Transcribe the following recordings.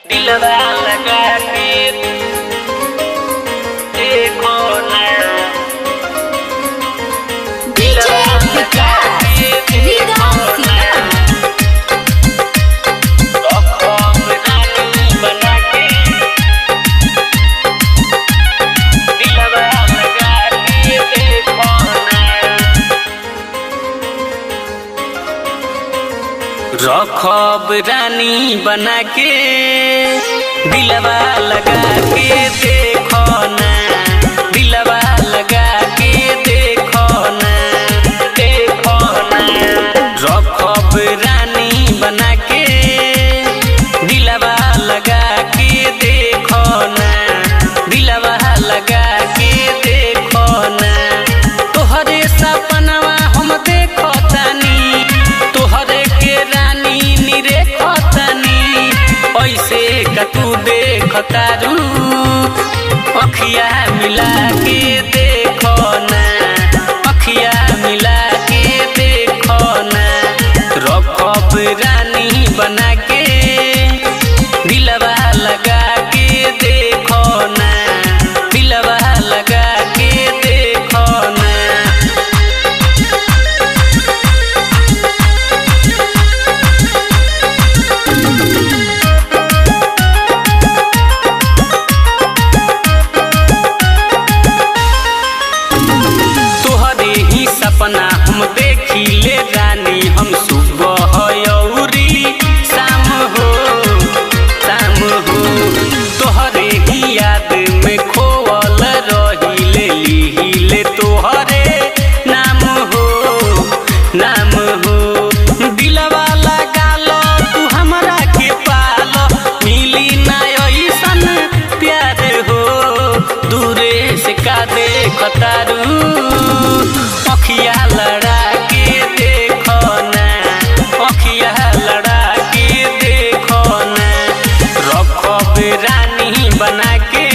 दिलवा लगा के देखो ना, दिलवा लगा के देखो ना, रानी बना के दिलवा लगा के देखो ना, रखब रानी बना के दिलवा लगा के देखो ना, दिलवा लगा के देखो ना, देखो ना, रखब रानी बना के दिलवा लगा के देखो ना, दिलवा लगा के देखो ना, तोहरे सपनवा हम देखो तानी, तोहरे के रानी निरेखो तानी, ऐसे कतू देख तारू अखिया मिला के देखो ना, अखिया मिला के देखो ना, रखब रानी बना के दिलवा लगा के देखो ना, दिलवा लगा के देखो ना। सपना हम देखिले रानी, हम सुबह अउरी शाम हो, शाम हो, तोहरे ही याद में खोवल रहिले, लिहिले तोहरे नाम हो, नाम हो, दिलवा लगा लो तू हमरा के पालो, मिली ना ऐसन प्यार हो, दूरे से का देख तारू अखिया लड़ा के देखो ना, अखिया लड़ा के देखो ना, रखब रानी बना के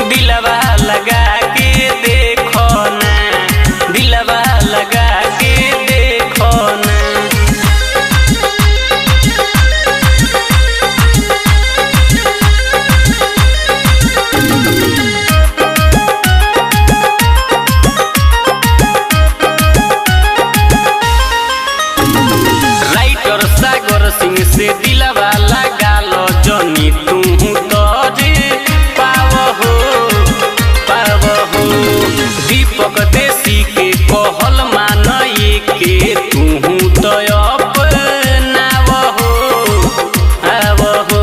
दिलवा लगा के देखो ना, दिलवा लगा के देखो ना। सागर सिंह से दिलवा लगा लो जनी तू तोरे पाव हो, पाव हो, दीपक देसी के कहल मानए के तू तो अपनाव हो, आव हो,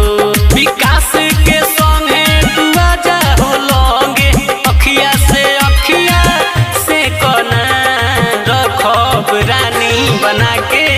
विकास के संगे तू आजा हो लगे, अखिया से कोना, रखब रानी बना के